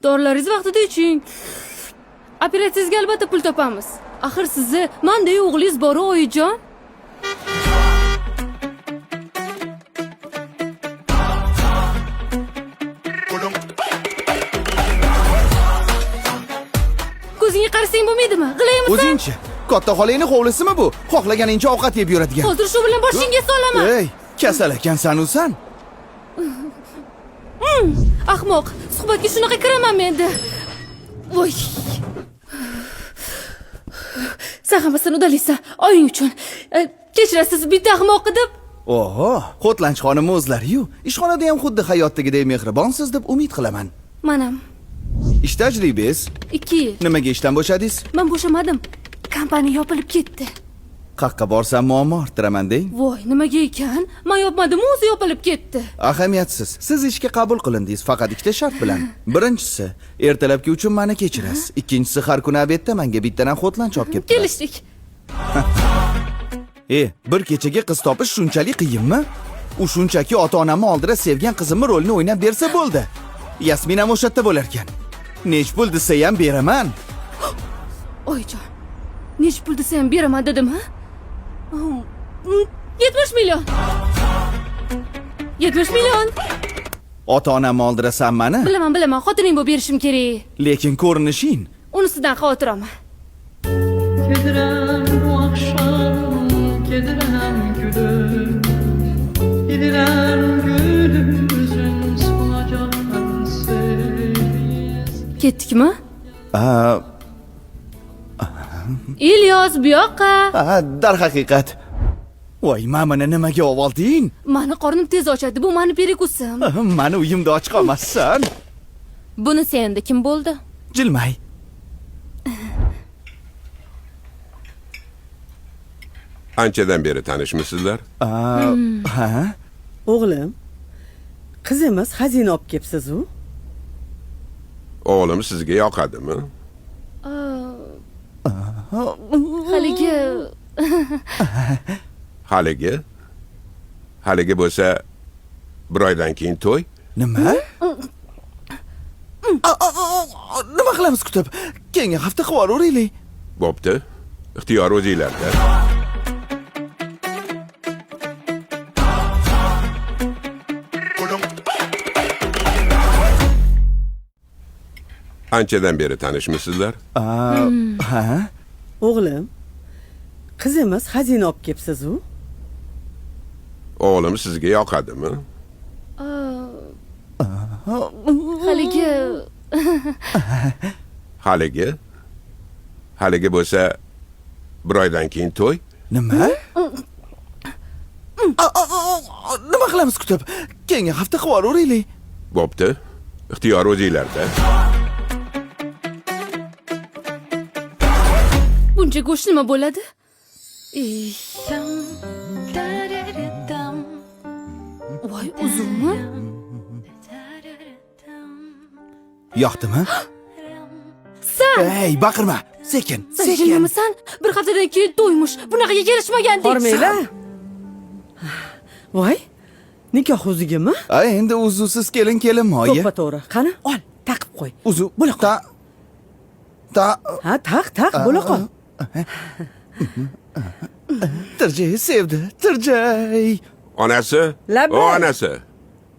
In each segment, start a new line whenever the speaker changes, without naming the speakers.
Dorilaringizni vaqtida iching. Operatsiyangizga albatta pul topamiz. Axir sizni manda o'g'lingiz bor, oyijon. Ko'zingga qarasang bo'lmaydimi? G'ilaymisan?
O'zingchi, katta xolangning hovlisimi bu? Xohlaganingcha ovqat yeb yuradigan.
Hozir shu bilan boshingga solaman.
Ey, kasal ekansan o'san.
Ahmoq, suhbatga shunaqa kiraman menda. Voy. Sen hammasini udalaysan, oying uchun. Kechirasiz, bitta ahmoq deb.
Oho, Xotlanch xonim o'zlari-yu. Ishxonada ham xuddi hayotdagidek mehribonsiz deb umid qilaman.
Manam.
Ish tajribingiz?
2 yil.
Nimaga ishdan bo'shadingiz?
Men bo'shamadim. Kompaniya yopilib ketdi.
Qaqqa borsam muammo orttiraman deng.
Voy, nimaga ekan? Men yopmadim, o'zi yopilib ketdi.
Ahamiyatsiz. Siz ishga qabul qilindingiz faqat ikkita shart bilan. Birinchisi, ertalabki uchun meni kechirasiz. Ikkinchisi, har kuni obedda menga bittadan Xotlanch olib kelib turasiz.
Kelishdik.
Bir kechaga qiz topish shunchalik qiyinmi? U shunchaki ota-onamni oldida sevgan qizimni rolini o'ynab bersa bo'ldi. Yasmin ham o'sha yerda bo'lar ekan. Nech pul desa ham beraman.
Oyjon. Nech pul desa ham beraman dedim-ha? 70 million. 70 million.
Ota-onamni oldirasan meni?
Bilaman, xotining bo'lib berishim kerak.
Lekin ko'rinishing.
Unisidan xavotirman.
Kedirem bu akşam, kedirem gülüm, gidirem gülümüzün solacak sensiz.
Ketdikmi? İlyos, bu yoqqa.
Darhaqiqat. Voy, mana nimaga ovolding?
Mani qornim tez ochadi. Bu mani perekusim.
Mani uyimda och qolmassan.
Buni senda kim bo'ldi?
Jilmay.
Anchadan beri tanishmisizlar?
Ha?
O'g'lim, qizimiz xazina olib kelibsiz-u?
O'g'lim sizga yoqadimi? Haligi bo'lsa, bir oydan keyin to'y.
Nima? Nima qilamiz kutib? Keyingi hafta qilib yuboraylik.
Bo'pti. Ixtiyor o'zingizlarda. Anchadan beri tanishmisizlar?
Ha?
O'g'lim, qizimiz xazina olib kelibsiz-u?
O'g'lim sizga yoqadimi? Haligi bo'lsa, bir oydan keyin to'y.
Nima? Nima qilamiz kutib? Keyingi hafta qilib yuboraylik.
Bo'pti. Ixtiyor o'zingizlarda.
Buncha go'sht nima bo'ladi? Voy, uzunmi?
Yoqdimi?
Sen!
Ey, baqirma. Sekin.
Sen jinnimisan? Bir haftadan keyin to'ymush. Bunaqaga kelishmagandik.
Hormanglar. Voy, nikoh uzugimi?
Endi uzuvsiz kelin moyi.
To'ppa-to'g'ri. Qani, ol, taqib qo'y.
Uzuv.
Bo'la qol. Ha, taq, bo'la qol.
Tirjay sevdi. Tirjay.
Onasi?
Labbay.
O, onasi.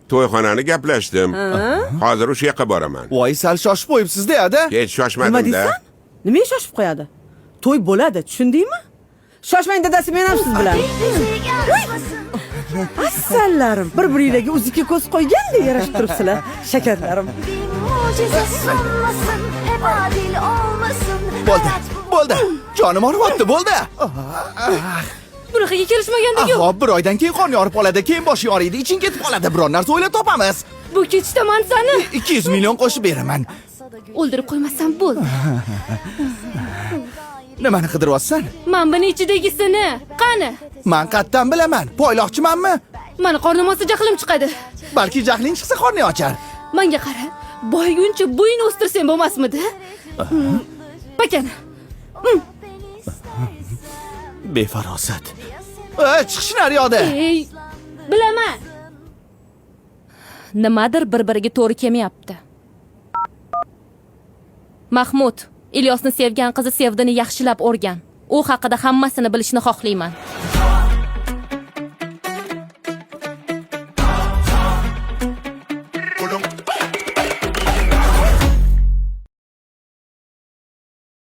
To'yxonani gaplashdim. Hozir o'sha yoqqa boraman.
Voy, sal shoshib qo'yibsiz-da, ada.
Hech
Nima
shoshmadim-da.
deysan? Nimaga shoshib qo'yadi? To'y bo'ladi, tushundingmi? Shoshmang dadasi, men ham siz bilan. Assallarim, bir-biringizga uzukka ko'z qo'ygandek yarashib turibsizlar, shakarlarim.
Bo'ldi. Jonim og'riyapti, bo'ldi.
Bunaqaga kelishmagandik yo'q.
Hop, bir oydan keyin qon yorib qoladi, keyin bosh yoriydi, iching ketib qoladi. Biror narsa o'ylab topamiz.
Bu ketishda men seni
200 million qo'shib beraman.
o'ldirib qo'ymasam bo'ldi.
Nimani qidiryapsan?
Men buni ichidagisini. Qani?
Men qayerdan bilaman? Poyloqchimanmi?
Mani qornim olsa jahlim chiqadi.
Balki jahling chiqsa qorning ochar.
Menga qara. Boyguncha bo'yni o'stirsam bo'lmasmidi? Bakana.
Befarosat. Chiqish naryoqda.
Ey, bilaman. Nimadir bir-biriga to'g'ri kelmayapti. Mahmud, Ilyosni sevgan qizi Sevdini yaxshilab o'rgan. U haqida hammasini bilishni xohlayman.